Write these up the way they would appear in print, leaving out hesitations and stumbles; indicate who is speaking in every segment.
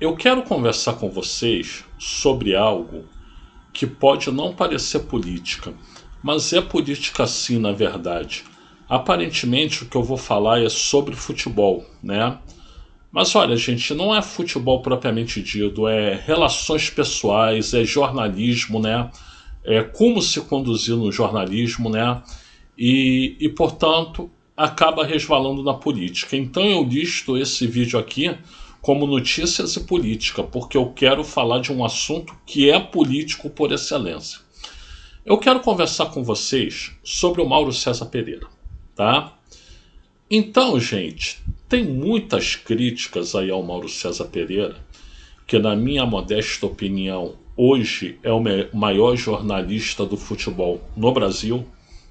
Speaker 1: Eu quero conversar com vocês sobre algo que pode não parecer política, mas é política sim, na verdade. Aparentemente o que eu vou falar é sobre futebol, né? Mas olha, gente, não é futebol propriamente dito, é relações pessoais, é jornalismo, né? É como se conduzir no jornalismo, né? E portanto, acaba resvalando na política. Então eu listo esse vídeo aqui como notícias e política, porque eu quero falar de um assunto que é político por excelência. Eu quero conversar com vocês sobre o Mauro César Pereira, tá? Então, gente, tem muitas críticas aí ao Mauro César Pereira, que na minha modesta opinião, hoje é o maior jornalista do futebol no Brasil,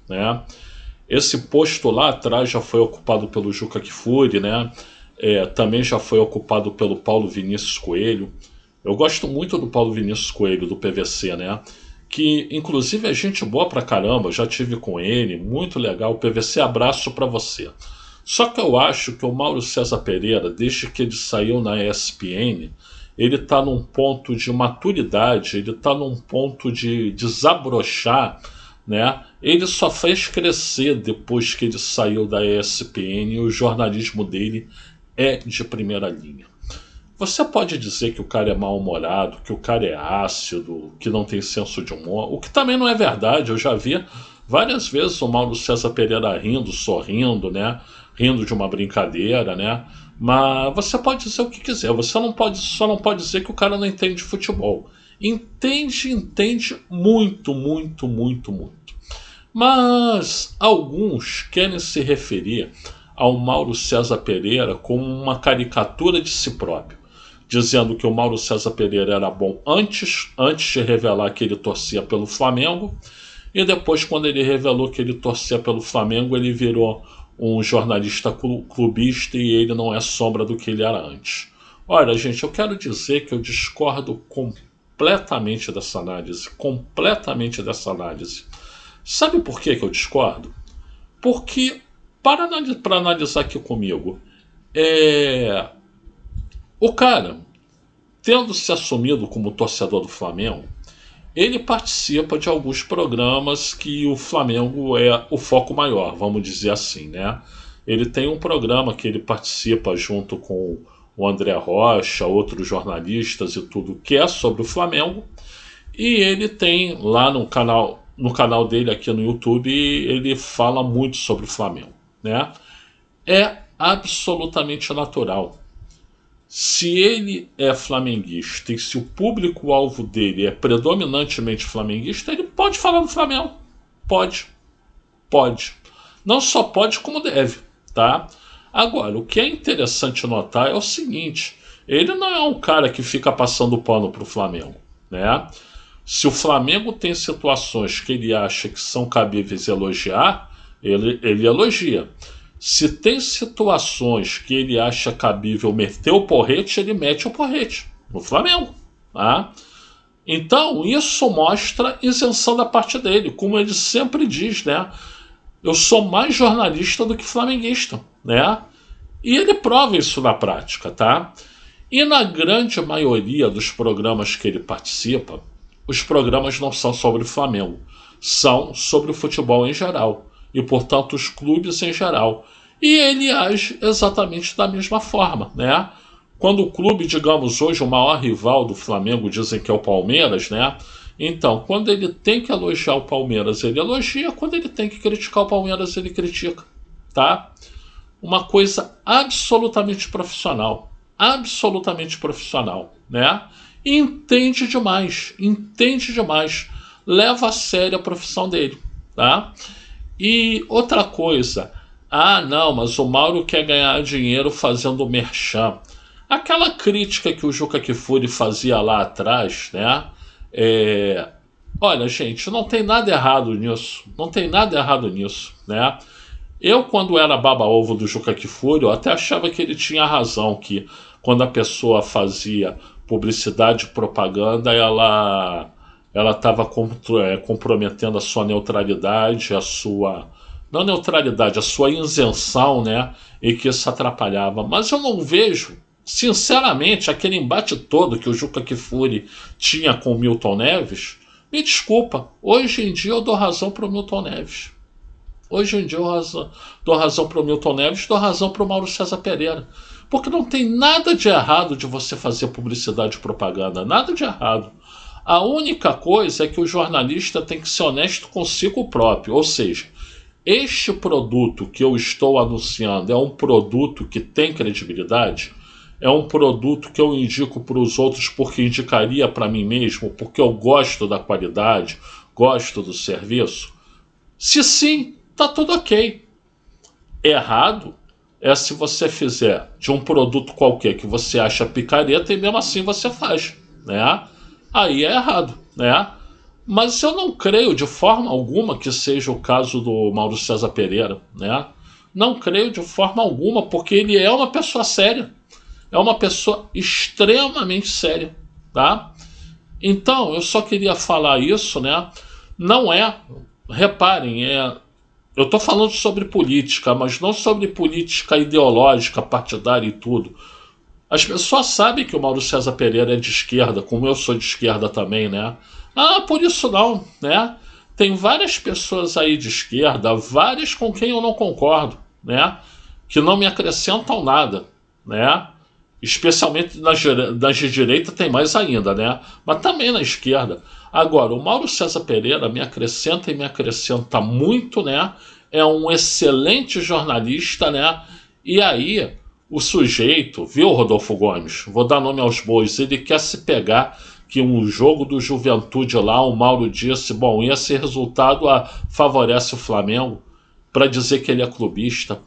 Speaker 1: né? Esse posto lá atrás já foi ocupado pelo Juca Kfouri, né? Também já foi ocupado pelo Paulo Vinícius Coelho. Eu gosto muito do Paulo Vinícius Coelho, do PVC, né? Que inclusive é gente boa pra caramba, já tive com ele, muito legal. PVC, abraço pra você. Só que eu acho que o Mauro César Pereira, desde que ele saiu na ESPN, ele tá num ponto de maturidade, ele tá num ponto de desabrochar, né? Ele só fez crescer depois que ele saiu da ESPN e o jornalismo dele é de primeira linha. Você pode dizer que o cara é mal-humorado, que o cara é ácido, que não tem senso de humor, o que também não é verdade. Eu já vi várias vezes o Mauro César Pereira rindo, sorrindo, né? Rindo de uma brincadeira, né? Mas você pode dizer o que quiser, você só não pode dizer que o cara não entende futebol. Entende muito, muito, muito, muito. Mas alguns querem se referir ao Mauro César Pereira como uma caricatura de si próprio, dizendo que o Mauro César Pereira era bom antes de revelar que ele torcia pelo Flamengo, e depois, quando ele revelou que ele torcia pelo Flamengo, ele virou um jornalista clubista e ele não é sombra do que ele era antes. Olha, gente, eu quero dizer que eu discordo completamente dessa análise, Sabe por que eu discordo? Porque, para analisar aqui comigo, o cara, tendo se assumido como torcedor do Flamengo, ele participa de alguns programas que o Flamengo é o foco maior, vamos dizer assim, né? Ele tem um programa que ele participa junto com o André Rocha, outros jornalistas e tudo, que é sobre o Flamengo. E ele tem lá no canal dele aqui no YouTube, ele fala muito sobre o Flamengo, né? É absolutamente natural. Se ele é flamenguista e se o público-alvo dele é predominantemente flamenguista, ele pode falar do Flamengo. Pode. Não só pode, como deve, tá? Agora, o que é interessante notar é o seguinte: ele não é um cara que fica passando pano pro Flamengo, né? Se o Flamengo tem situações que ele acha que são cabíveis elogiar, ele elogia. Se tem situações que ele acha cabível meter o porrete, ele mete o porrete no Flamengo, tá? Então isso mostra isenção da parte dele, como ele sempre diz, né? Eu sou mais jornalista do que flamenguista, né? E ele prova isso na prática, tá? E na grande maioria dos programas que ele participa, os programas não são sobre o Flamengo, são sobre o futebol em geral, e portanto os clubes em geral. E ele age exatamente da mesma forma, né? Quando o clube, digamos hoje, o maior rival do Flamengo, dizem que é o Palmeiras, né? Então, quando ele tem que elogiar o Palmeiras, ele elogia. Quando ele tem que criticar o Palmeiras, ele critica, tá? Uma coisa absolutamente profissional, né? E entende demais, leva a sério a profissão dele, tá? E outra coisa, não, mas o Mauro quer ganhar dinheiro fazendo merchan. Aquela crítica que o Juca Kfouri fazia lá atrás, né? Olha, gente, não tem nada errado nisso, né? Eu, quando era baba-ovo do Juca Kfouri, eu até achava que ele tinha razão, que quando a pessoa fazia publicidade e propaganda, ela estava comprometendo a sua neutralidade, a sua isenção, né? E que isso atrapalhava. Mas eu não vejo sinceramente, aquele embate todo que o Juca Kfouri tinha com o Milton Neves, me desculpa, hoje em dia eu dou razão para o Milton Neves. Hoje em dia eu dou razão para o Milton Neves, dou razão para o Mauro César Pereira. Porque não tem nada de errado de você fazer publicidade e propaganda, nada de errado. A única coisa é que o jornalista tem que ser honesto consigo próprio, ou seja, este produto que eu estou anunciando é um produto que tem credibilidade? É um produto que eu indico para os outros porque indicaria para mim mesmo, porque eu gosto da qualidade, gosto do serviço? Se sim, tá tudo ok. Errado é se você fizer de um produto qualquer que você acha picareta e mesmo assim você faz, né? Aí é errado, né? Mas eu não creio de forma alguma que seja o caso do Mauro César Pereira, né? Não creio de forma alguma, porque ele é uma pessoa séria. É uma pessoa extremamente séria, tá? Então, eu só queria falar isso, né? Não é, reparem, eu estou falando sobre política, mas não sobre política ideológica, partidária e tudo. As pessoas sabem que o Mauro César Pereira é de esquerda, como eu sou de esquerda também, né? Ah, por isso não, né? Tem várias pessoas aí de esquerda, várias com quem eu não concordo, né? Que não me acrescentam nada, né? Especialmente nas de direita tem mais ainda, né? Mas também na esquerda. Agora, o Mauro César Pereira me acrescenta e me acrescenta muito, né? É um excelente jornalista, né? E aí, o sujeito, viu, Rodolfo Gomes? Vou dar nome aos bois. Ele quer se pegar que um jogo do Juventude lá, o Mauro disse, bom, esse resultado favorece o Flamengo, para dizer que ele é clubista.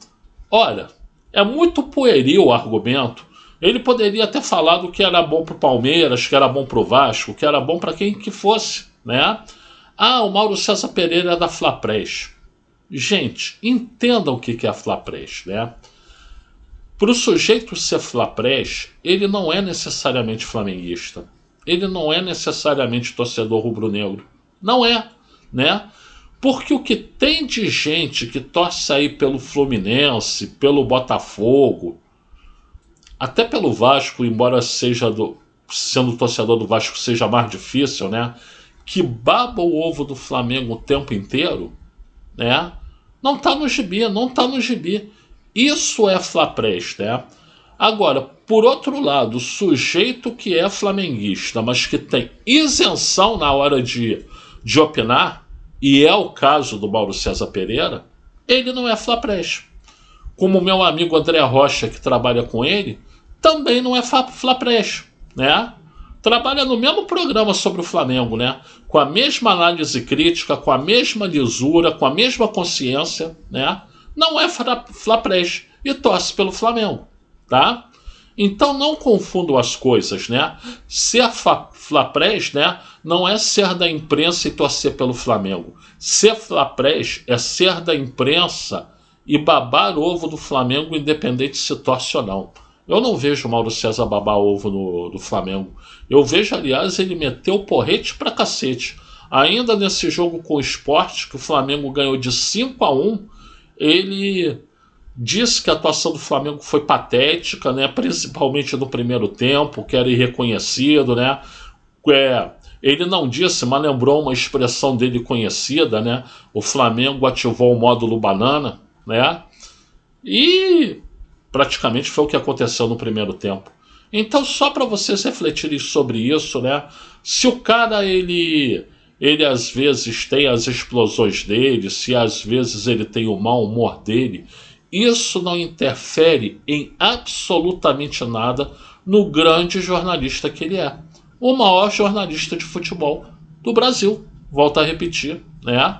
Speaker 1: Olha, é muito pueril o argumento. Ele poderia ter falado que era bom para o Palmeiras, que era bom para o Vasco, que era bom para quem que fosse, né? Ah, o Mauro César Pereira é da Flapress. Gente, entendam o que é a Flapress, né? Para o sujeito ser Flapress, ele não é necessariamente flamenguista. Ele não é necessariamente torcedor rubro-negro. Não é, né? Porque o que tem de gente que torce aí pelo Fluminense, pelo Botafogo, até pelo Vasco, embora sendo torcedor do Vasco seja mais difícil, né? Que baba o ovo do Flamengo o tempo inteiro, né? Não tá no gibi, não tá no gibi. Isso é Flapress, né? Agora, por outro lado, o sujeito que é flamenguista, mas que tem isenção na hora de opinar, e é o caso do Mauro César Pereira, ele não é Flapress. Como o meu amigo André Rocha, que trabalha com ele, também não é Flapress, né? Trabalha no mesmo programa sobre o Flamengo, né? Com a mesma análise crítica, com a mesma lisura, com a mesma consciência, né? Não é Flapress e torce pelo Flamengo, tá? Então não confundam as coisas, né? Ser Flapress, né, não é ser da imprensa e torcer pelo Flamengo. Ser Flapress é ser da imprensa e babar ovo do Flamengo, independente se torce ou não. Eu não vejo o Mauro César babar ovo do Flamengo. Eu vejo, aliás, ele meteu o porrete pra cacete. Ainda nesse jogo com o Sport, que o Flamengo ganhou de 5-1, ele disse que a atuação do Flamengo foi patética, né? Principalmente no primeiro tempo, que era irreconhecido, né? Ele não disse, mas lembrou uma expressão dele conhecida, né? O Flamengo ativou o módulo banana, né? E praticamente foi o que aconteceu no primeiro tempo. Então, só para vocês refletirem sobre isso, né? Se o cara, ele às vezes tem as explosões dele, se às vezes ele tem o mau humor dele, isso não interfere em absolutamente nada no grande jornalista que ele é. O maior jornalista de futebol do Brasil, volto a repetir, né?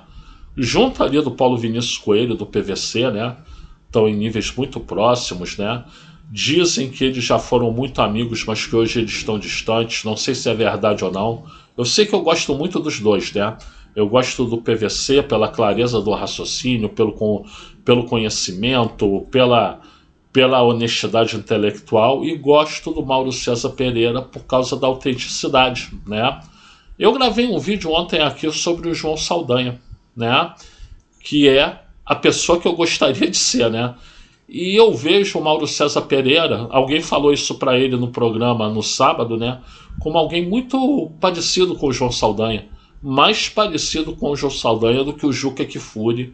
Speaker 1: Junto ali do Paulo Vinícius Coelho, do PVC, né? Estão em níveis muito próximos, né? Dizem que eles já foram muito amigos, mas que hoje eles estão distantes. Não sei se é verdade ou não. Eu sei que eu gosto muito dos dois, né? Eu gosto do PVC pela clareza do raciocínio, pelo conhecimento, pela honestidade intelectual, e gosto do Mauro César Pereira por causa da autenticidade, né? Eu gravei um vídeo ontem aqui sobre o João Saldanha, né? Que é a pessoa que eu gostaria de ser, né? E eu vejo o Mauro César Pereira, alguém falou isso para ele no programa no sábado, né? Como alguém muito parecido com o João Saldanha. Mais parecido com o João Saldanha do que o Juca Kfouri,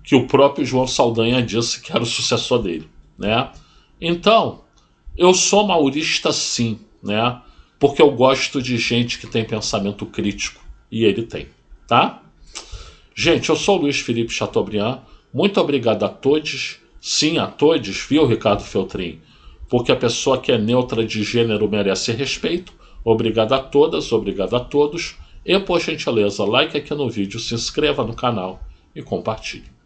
Speaker 1: que o próprio João Saldanha disse que era o sucessor dele, né? Então, eu sou maurista sim, né? Porque eu gosto de gente que tem pensamento crítico. E ele tem, tá? Gente, eu sou o Luiz Felipe Chateaubriand. Muito obrigado a todos. Sim, a todos, viu, Ricardo Feltrin? Porque a pessoa que é neutra de gênero merece respeito. Obrigado a todas, obrigado a todos. E, por gentileza, like aqui no vídeo, se inscreva no canal e compartilhe.